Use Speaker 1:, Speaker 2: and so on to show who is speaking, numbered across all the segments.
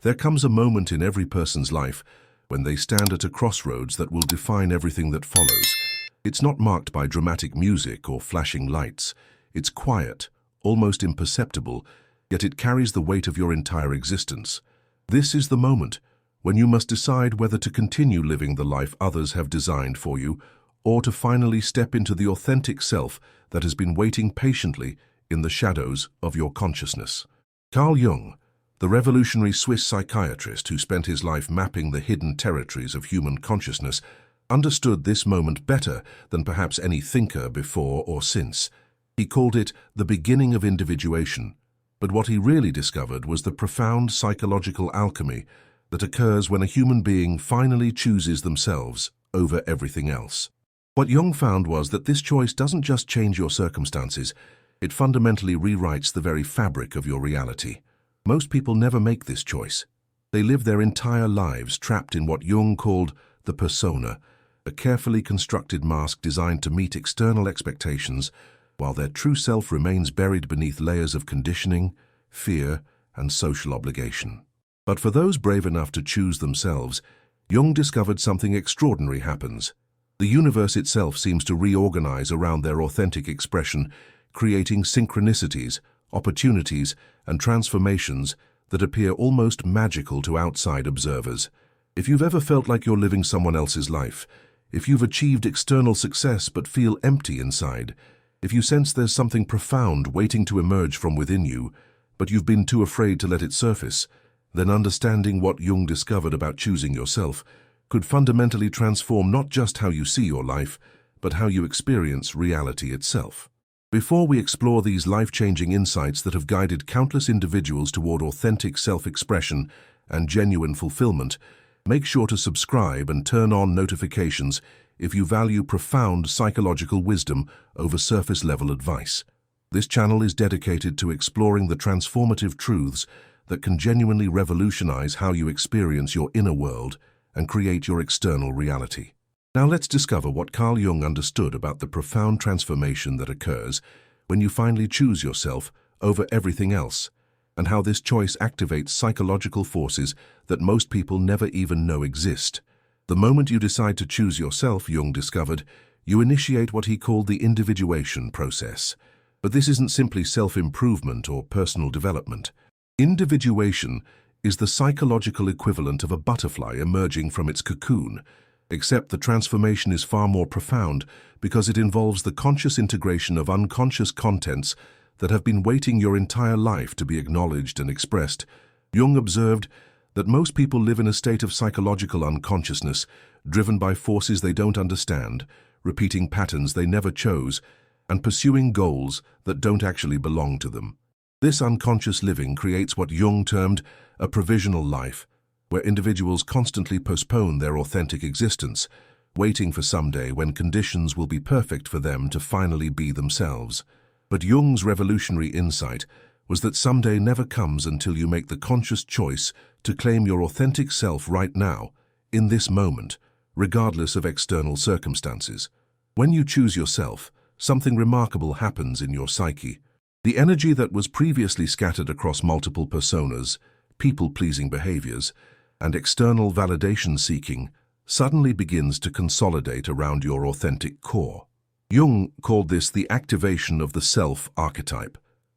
Speaker 1: There comes a moment in every person's life when they stand at a crossroads that will define everything that follows. It's not marked by dramatic music or flashing lights. It's quiet, almost imperceptible, yet it carries the weight of your entire existence. This is the moment when you must decide whether to continue living the life others have designed for you, or to finally step into the authentic self that has been waiting patiently in the shadows of your consciousness. Carl Jung, the revolutionary Swiss psychiatrist who spent his life mapping the hidden territories of human consciousness, understood this moment better than perhaps any thinker before or since. He called it the beginning of individuation, but what he really discovered was the profound psychological alchemy that occurs when a human being finally chooses themselves over everything else. What Jung found was that this choice doesn't just change your circumstances, it fundamentally rewrites the very fabric of your reality. Most people never make this choice. They live their entire lives trapped in what Jung called the persona, a carefully constructed mask designed to meet external expectations, while their true self remains buried beneath layers of conditioning, fear, and social obligation. But for those brave enough to choose themselves, Jung discovered something extraordinary happens. The universe itself seems to reorganize around their authentic expression, creating synchronicities, opportunities, and transformations that appear almost magical to outside observers. If you've ever felt like you're living someone else's life, if you've achieved external success but feel empty inside, if you sense there's something profound waiting to emerge from within you, but you've been too afraid to let it surface, then understanding what Jung discovered about choosing yourself could fundamentally transform not just how you see your life, but how you experience reality itself. Before we explore these life-changing insights that have guided countless individuals toward authentic self-expression and genuine fulfillment, make sure to subscribe and turn on notifications if you value profound psychological wisdom over surface-level advice. This channel is dedicated to exploring the transformative truths that can genuinely revolutionize how you experience your inner world and create your external reality. Now let's discover what Carl Jung understood about the profound transformation that occurs when you finally choose yourself over everything else, and how this choice activates psychological forces that most people never even know exist. The moment you decide to choose yourself, Jung discovered, you initiate what he called the individuation process. But this isn't simply self-improvement or personal development. Individuation is the psychological equivalent of a butterfly emerging from its cocoon, except the transformation is far more profound because it involves the conscious integration of unconscious contents that have been waiting your entire life to be acknowledged and expressed. Jung observed that most people live in a state of psychological unconsciousness, driven by forces they don't understand, repeating patterns they never chose, and pursuing goals that don't actually belong to them. This unconscious living creates what Jung termed a provisional life, where individuals constantly postpone their authentic existence, waiting for someday when conditions will be perfect for them to finally be themselves. But Jung's revolutionary insight was that someday never comes until you make the conscious choice to claim your authentic self right now, in this moment, regardless of external circumstances. When you choose yourself, something remarkable happens in your psyche. The energy that was previously scattered across multiple personas, people-pleasing behaviors, and external validation seeking suddenly begins to consolidate around your authentic core. Jung called this the activation of the self archetype,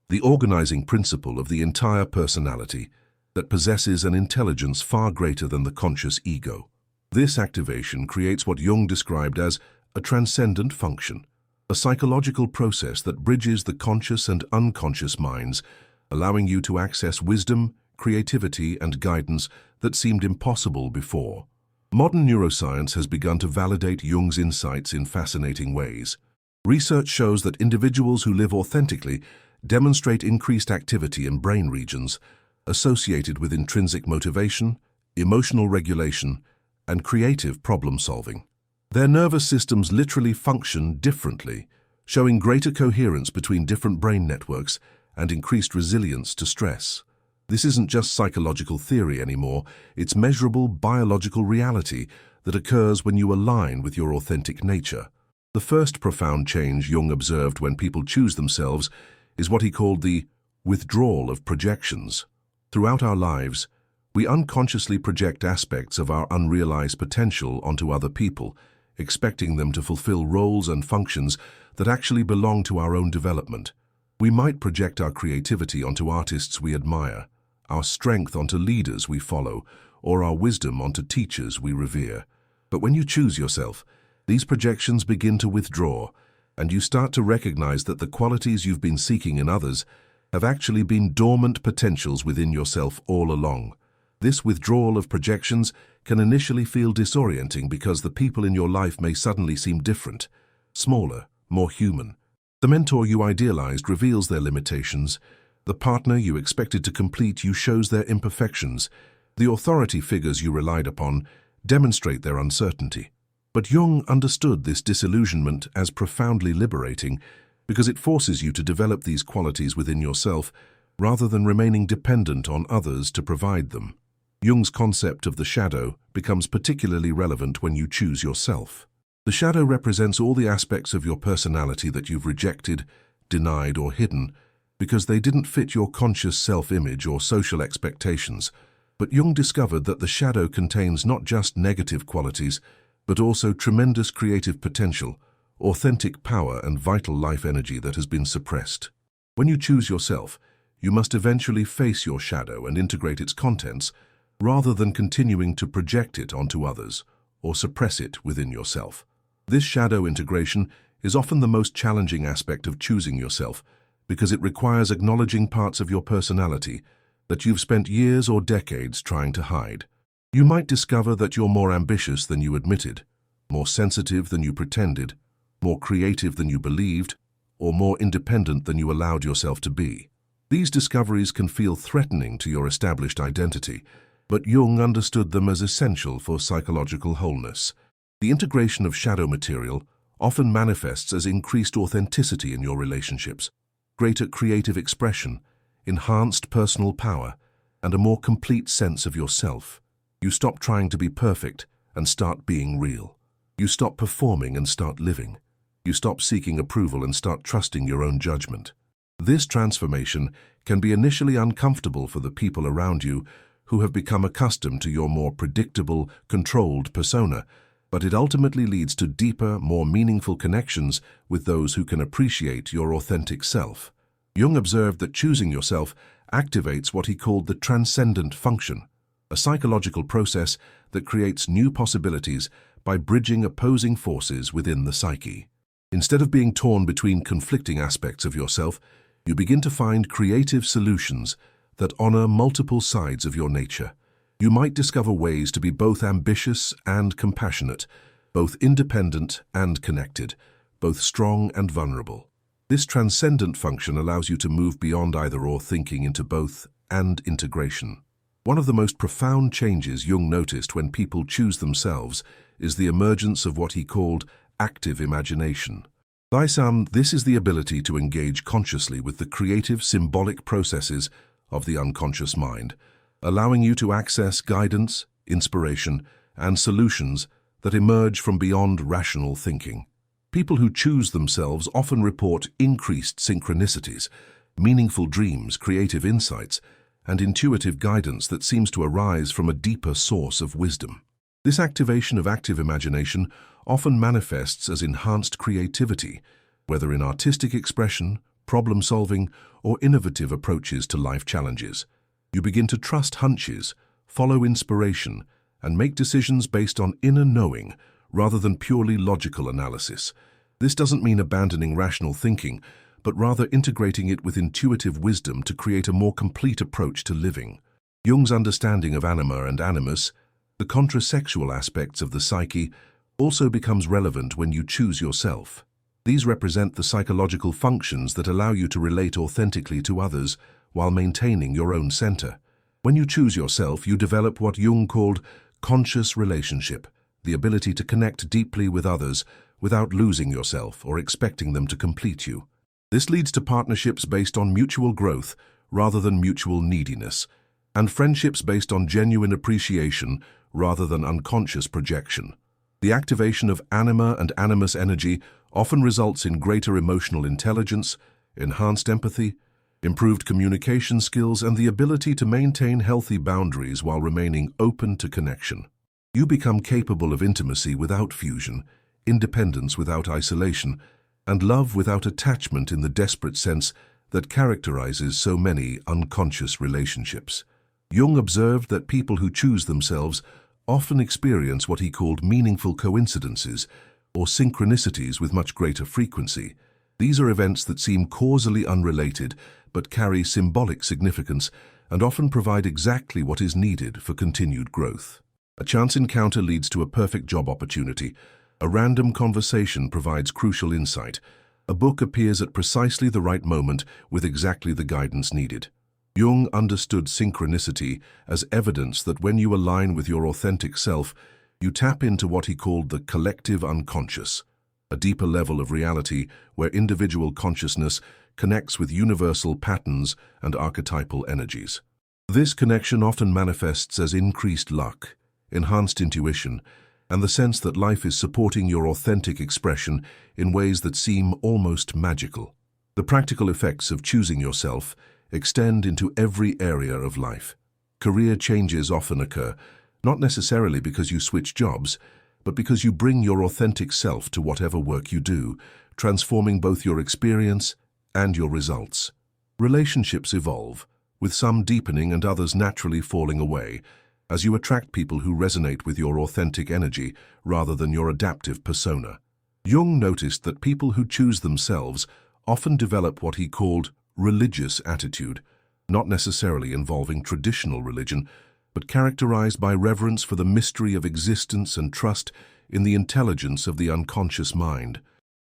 Speaker 1: the organizing principle of the entire personality that possesses an intelligence far greater than the conscious ego. This activation creates what Jung described as a transcendent function, a psychological process that bridges the conscious and unconscious minds, allowing you to access wisdom, creativity, and guidance that seemed impossible before. Modern neuroscience has begun to validate Jung's insights in fascinating ways. Research shows that individuals who live authentically demonstrate increased activity in brain regions associated with intrinsic motivation, emotional regulation, and creative problem-solving. Their nervous systems literally function differently, showing greater coherence between different brain networks and increased resilience to stress. This isn't just psychological theory anymore, it's measurable biological reality that occurs when you align with your authentic nature. The first profound change Jung observed when people choose themselves is what he called the withdrawal of projections. Throughout our lives, We unconsciously project aspects of our unrealized potential onto other people, expecting them to fulfill roles and functions that actually belong to our own development. We might project our creativity onto artists we admire, our strength onto leaders we follow, or our wisdom onto teachers we revere. But when you choose yourself, these projections begin to withdraw, and you start to recognize that the qualities you've been seeking in others have actually been dormant potentials within yourself all along. This withdrawal of projections can initially feel disorienting because the people in your life may suddenly seem different, smaller, more human. The mentor you idealized reveals their limitations. The partner you expected to complete you shows their imperfections. The authority figures you relied upon demonstrate their uncertainty. But Jung understood this disillusionment as profoundly liberating because it forces you to develop these qualities within yourself rather than remaining dependent on others to provide them. Jung's concept of the shadow becomes particularly relevant when you choose yourself. The shadow represents all the aspects of your personality that you've rejected, denied, or hidden because they didn't fit your conscious self-image or social expectations. But Jung discovered that the shadow contains not just negative qualities, but also tremendous creative potential, authentic power, and vital life energy that has been suppressed. When you choose yourself, you must eventually face your shadow and integrate its contents, rather than continuing to project it onto others or suppress it within yourself. This shadow integration is often the most challenging aspect of choosing yourself because it requires acknowledging parts of your personality that you've spent years or decades trying to hide. You might discover that you're more ambitious than you admitted, more sensitive than you pretended, more creative than you believed, or more independent than you allowed yourself to be. These discoveries can feel threatening to your established identity, but Jung understood them as essential for psychological wholeness. The integration of shadow material often manifests as increased authenticity in your relationships, greater creative expression, enhanced personal power, and a more complete sense of yourself. You stop trying to be perfect and start being real. You stop performing and start living. You stop seeking approval and start trusting your own judgment. This transformation can be initially uncomfortable for the people around you who have become accustomed to your more predictable, controlled persona, but it ultimately leads to deeper, more meaningful connections with those who can appreciate your authentic self. Jung observed that choosing yourself activates what he called the transcendent function, a psychological process that creates new possibilities by bridging opposing forces within the psyche. Instead of being torn between conflicting aspects of yourself, you begin to find creative solutions that honor multiple sides of your nature. You might discover ways to be both ambitious and compassionate, both independent and connected, both strong and vulnerable. This transcendent function allows you to move beyond either-or thinking into both and integration. One of the most profound changes Jung noticed when people choose themselves is the emergence of what he called active imagination. This is the ability to engage consciously with the creative, symbolic processes of the unconscious mind, allowing you to access guidance, inspiration, and solutions that emerge from beyond rational thinking. People who choose themselves often report increased synchronicities, meaningful dreams, creative insights, and intuitive guidance that seems to arise from a deeper source of wisdom. This activation of active imagination often manifests as enhanced creativity, whether in artistic expression, problem-solving, or innovative approaches to life challenges. You begin to trust hunches, follow inspiration, and make decisions based on inner knowing rather than purely logical analysis. This doesn't mean abandoning rational thinking, but rather integrating it with intuitive wisdom to create a more complete approach to living. Jung's understanding of anima and animus, the contrasexual aspects of the psyche, also becomes relevant when you choose yourself. These represent the psychological functions that allow you to relate authentically to others while maintaining your own center. When you choose yourself, you develop what Jung called conscious relationship, the ability to connect deeply with others without losing yourself or expecting them to complete you. This leads to partnerships based on mutual growth rather than mutual neediness, and friendships based on genuine appreciation rather than unconscious projection. The activation of anima and animus energy often results in greater emotional intelligence, enhanced empathy, improved communication skills, and the ability to maintain healthy boundaries while remaining open to connection. You become capable of intimacy without fusion, independence without isolation, and love without attachment in the desperate sense that characterizes so many unconscious relationships. Jung observed that people who choose themselves often experience what he called meaningful coincidences or synchronicities with much greater frequency. These are events that seem causally unrelated but carry symbolic significance and often provide exactly what is needed for continued growth. A chance encounter leads to a perfect job opportunity. A random conversation provides crucial insight. A book appears at precisely the right moment with exactly the guidance needed. Jung understood synchronicity as evidence that when you align with your authentic self, you tap into what he called the collective unconscious, a deeper level of reality where individual consciousness connects with universal patterns and archetypal energies. This connection often manifests as increased luck, enhanced intuition, and the sense that life is supporting your authentic expression in ways that seem almost magical. The practical effects of choosing yourself extend into every area of life. Career changes often occur, not necessarily because you switch jobs, but because you bring your authentic self to whatever work you do, transforming both your experience and your results. Relationships evolve, with some deepening and others naturally falling away, as you attract people who resonate with your authentic energy rather than your adaptive persona. Jung noticed that people who choose themselves often develop what he called religious attitude, not necessarily involving traditional religion, but characterized by reverence for the mystery of existence and trust in the intelligence of the unconscious mind.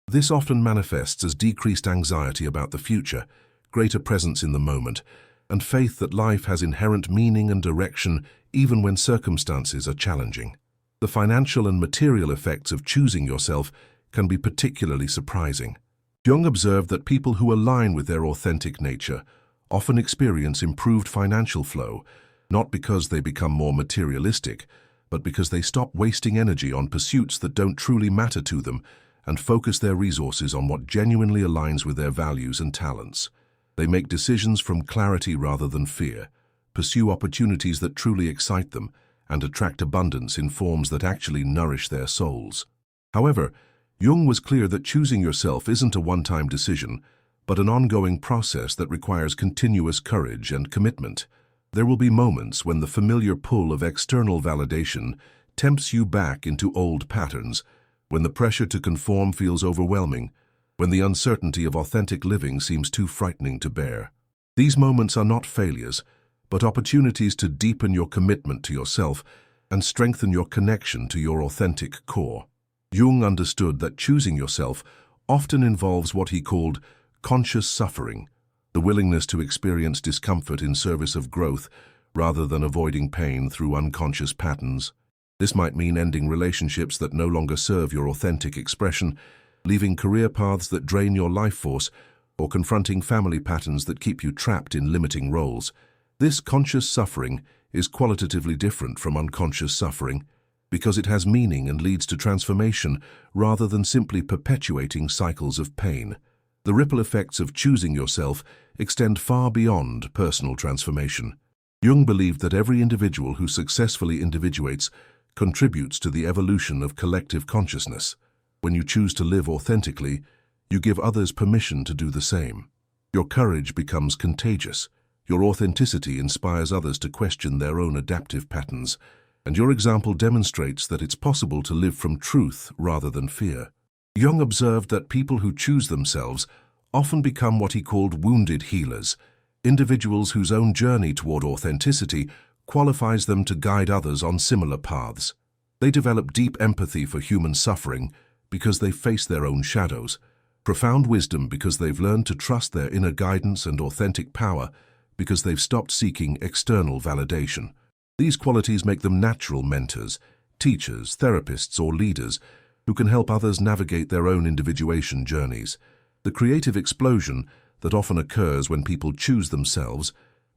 Speaker 1: This often manifests as decreased anxiety about the future, greater presence in the moment, and faith that life has inherent meaning and direction even when circumstances are challenging. The financial and material effects of choosing yourself can be particularly surprising. Jung observed that people who align with their authentic nature often experience improved financial flow, not because they become more materialistic, but because they stop wasting energy on pursuits that don't truly matter to them and focus their resources on what genuinely aligns with their values and talents. They make decisions from clarity rather than fear, pursue opportunities that truly excite them, and attract abundance in forms that actually nourish their souls. However, Jung was clear that choosing yourself isn't a one-time decision, but an ongoing process that requires continuous courage and commitment. There will be moments when the familiar pull of external validation tempts you back into old patterns, when the pressure to conform feels overwhelming, when the uncertainty of authentic living seems too frightening to bear. These moments are not failures, but opportunities to deepen your commitment to yourself and strengthen your connection to your authentic core. Jung understood that choosing yourself often involves what he called conscious suffering, the willingness to experience discomfort in service of growth rather than avoiding pain through unconscious patterns. This might mean ending relationships that no longer serve your authentic expression, leaving career paths that drain your life force, or confronting family patterns that keep you trapped in limiting roles. This conscious suffering is qualitatively different from unconscious suffering because it has meaning and leads to transformation rather than simply perpetuating cycles of pain. The ripple effects of choosing yourself extend far beyond personal transformation. Jung believed that every individual who successfully individuates contributes to the evolution of collective consciousness. When you choose to live authentically, you give others permission to do the same. Your courage becomes contagious. Your authenticity inspires others to question their own adaptive patterns, and your example demonstrates that it's possible to live from truth rather than fear. Jung observed that people who choose themselves often become what he called wounded healers, individuals whose own journey toward authenticity qualifies them to guide others on similar paths. They develop deep empathy for human suffering because they face their own shadows, profound wisdom because they've learned to trust their inner guidance, and authentic power because they've stopped seeking external validation. These qualities make them natural mentors, teachers, therapists, or leaders who can help others navigate their own individuation journeys. The creative explosion that often occurs when people choose themselves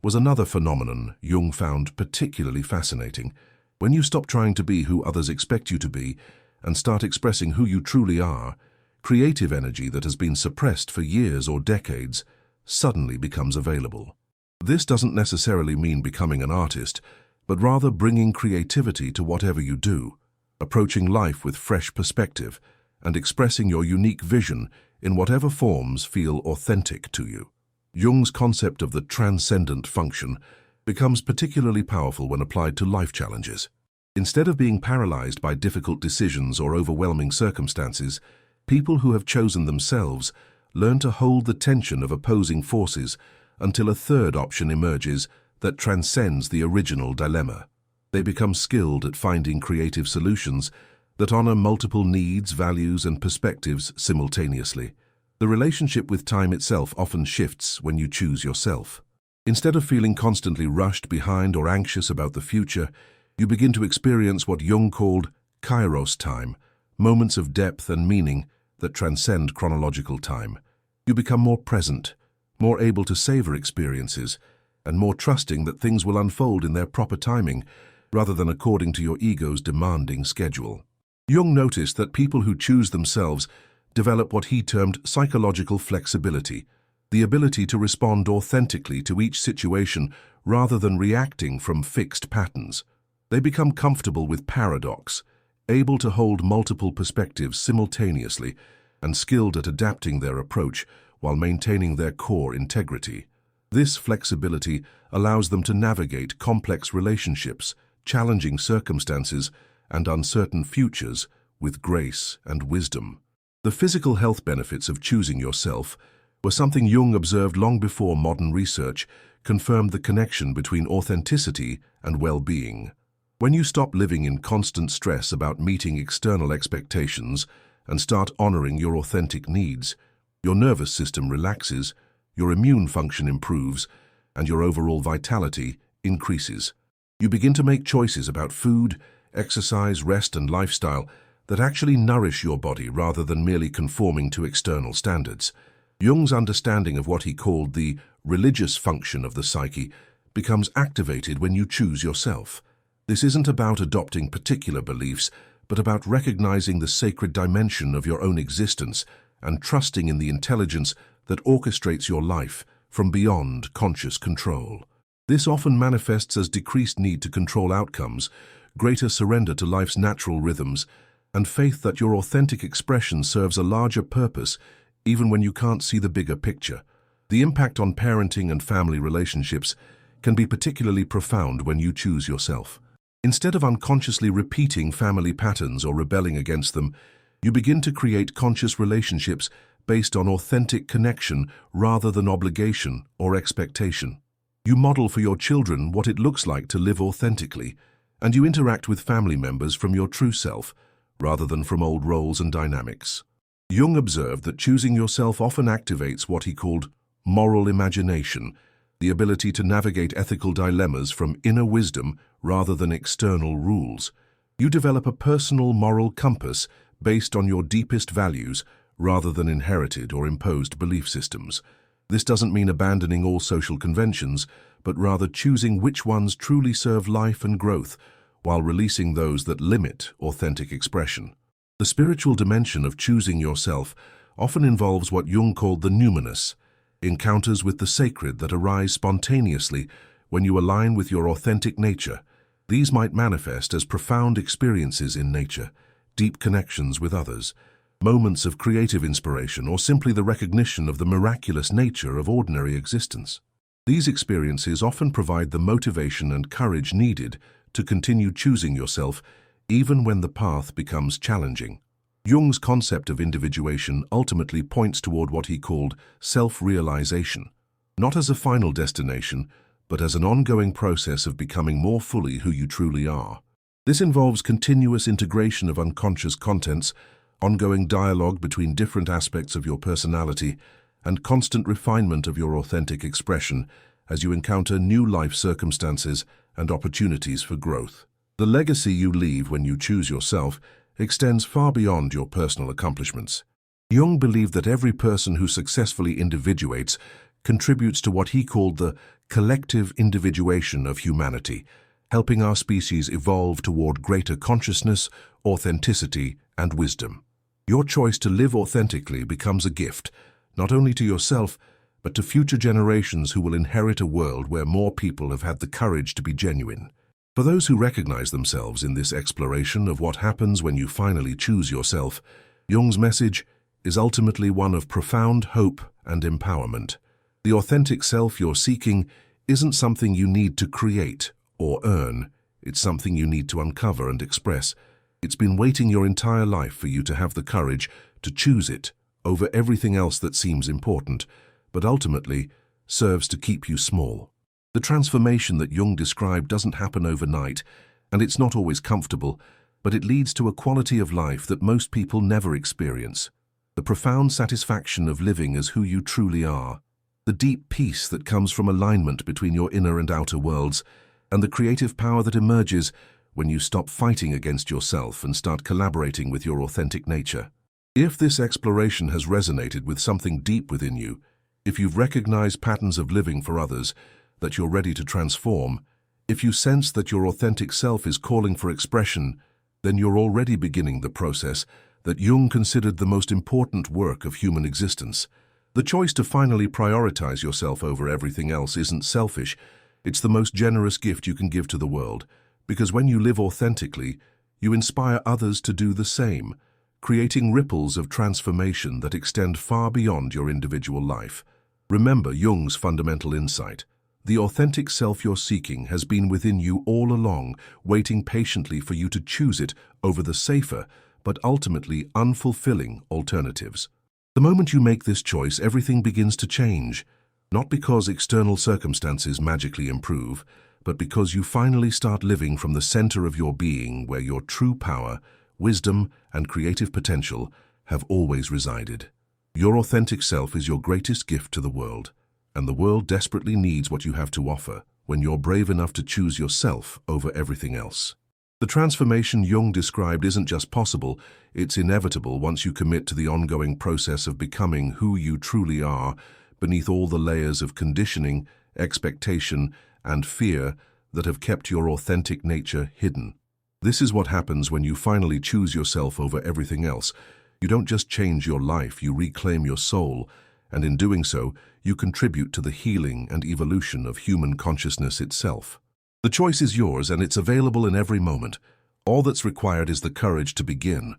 Speaker 1: was another phenomenon Jung found particularly fascinating. When you stop trying to be who others expect you to be and start expressing who you truly are, creative energy that has been suppressed for years or decades suddenly becomes available. This doesn't necessarily mean becoming an artist, but rather bringing creativity to whatever you do, approaching life with fresh perspective, and expressing your unique vision in whatever forms feel authentic to you. Jung's concept of the transcendent function becomes particularly powerful when applied to life challenges. Instead of being paralyzed by difficult decisions or overwhelming circumstances, people who have chosen themselves learn to hold the tension of opposing forces until a third option emerges that transcends the original dilemma. They become skilled at finding creative solutions that honor multiple needs, values, and perspectives simultaneously. The relationship with time itself often shifts when you choose yourself. Instead of feeling constantly rushed behind or anxious about the future, you begin to experience what Jung called kairos time, moments of depth and meaning that transcend chronological time. You become more present, more able to savor experiences, and more trusting that things will unfold in their proper timing rather than according to your ego's demanding schedule. Jung noticed that people who choose themselves develop what he termed psychological flexibility, the ability to respond authentically to each situation rather than reacting from fixed patterns. They become comfortable with paradox, able to hold multiple perspectives simultaneously, and skilled at adapting their approach while maintaining their core integrity. This flexibility allows them to navigate complex relationships, challenging circumstances, and uncertain futures with grace and wisdom. The physical health benefits of choosing yourself were something Jung observed long before modern research confirmed the connection between authenticity and well-being. When you stop living in constant stress about meeting external expectations and start honoring your authentic needs, your nervous system relaxes, your immune function improves, and your overall vitality increases. You begin to make choices about food, exercise, rest, and lifestyle that actually nourish your body rather than merely conforming to external standards. Jung's understanding of what he called the religious function of the psyche becomes activated when you choose yourself. This isn't about adopting particular beliefs, but about recognizing the sacred dimension of your own existence and trusting in the intelligence that orchestrates your life from beyond conscious control. This often manifests as decreased need to control outcomes, greater surrender to life's natural rhythms, and faith that your authentic expression serves a larger purpose even when you can't see the bigger picture. The impact on parenting and family relationships can be particularly profound when you choose yourself. Instead of unconsciously repeating family patterns or rebelling against them, you begin to create conscious relationships based on authentic connection rather than obligation or expectation. You model for your children what it looks like to live authentically, and you interact with family members from your true self, rather than from old roles and dynamics. Jung observed that choosing yourself often activates what he called moral imagination, the ability to navigate ethical dilemmas from inner wisdom rather than external rules. You develop a personal moral compass based on your deepest values rather than inherited or imposed belief systems. This doesn't mean abandoning all social conventions, but rather choosing which ones truly serve life and growth, while releasing those that limit authentic expression. The spiritual dimension of choosing yourself often involves what Jung called the numinous, encounters with the sacred that arise spontaneously when you align with your authentic nature. These might manifest as profound experiences in nature, deep connections with others, moments of creative inspiration, or simply the recognition of the miraculous nature of ordinary existence. These experiences often provide the motivation and courage needed to continue choosing yourself even when the path becomes challenging. Jung's concept of individuation ultimately points toward what he called self-realization, not as a final destination, but as an ongoing process of becoming more fully who you truly are. This involves continuous integration of unconscious contents, ongoing dialogue between different aspects of your personality, and constant refinement of your authentic expression as you encounter new life circumstances and opportunities for growth. The legacy you leave when you choose yourself extends far beyond your personal accomplishments. Jung believed that every person who successfully individuates contributes to what he called the collective individuation of humanity, helping our species evolve toward greater consciousness, authenticity, and wisdom. Your choice to live authentically becomes a gift, not only to yourself, but to future generations who will inherit a world where more people have had the courage to be genuine. For those who recognize themselves in this exploration of what happens when you finally choose yourself, Jung's message is ultimately one of profound hope and empowerment. The authentic self you're seeking isn't something you need to create or earn. It's something you need to uncover and express. It's been waiting your entire life for you to have the courage to choose it over everything else that seems important, but ultimately serves to keep you small. The transformation that Jung described doesn't happen overnight, and it's not always comfortable, but it leads to a quality of life that most people never experience. The profound satisfaction of living as who you truly are. The deep peace that comes from alignment between your inner and outer worlds, and the creative power that emerges when you stop fighting against yourself and start collaborating with your authentic nature. If this exploration has resonated with something deep within you, if you've recognized patterns of living for others that you're ready to transform, if you sense that your authentic self is calling for expression, then you're already beginning the process that Jung considered the most important work of human existence. The choice to finally prioritize yourself over everything else isn't selfish. It's the most generous gift you can give to the world, because when you live authentically, you inspire others to do the same, creating ripples of transformation that extend far beyond your individual life. Remember Jung's fundamental insight. The authentic self you're seeking has been within you all along, waiting patiently for you to choose it over the safer, but ultimately unfulfilling alternatives. The moment you make this choice, everything begins to change. Not because external circumstances magically improve, but because you finally start living from the center of your being where your true power, wisdom, and creative potential have always resided. Your authentic self is your greatest gift to the world, and the world desperately needs what you have to offer when you're brave enough to choose yourself over everything else. The transformation Jung described isn't just possible, it's inevitable once you commit to the ongoing process of becoming who you truly are, beneath all the layers of conditioning, expectation, and fear that have kept your authentic nature hidden. This is what happens when you finally choose yourself over everything else. You don't just change your life, you reclaim your soul, and in doing so, you contribute to the healing and evolution of human consciousness itself. The choice is yours, and it's available in every moment. All that's required is the courage to begin.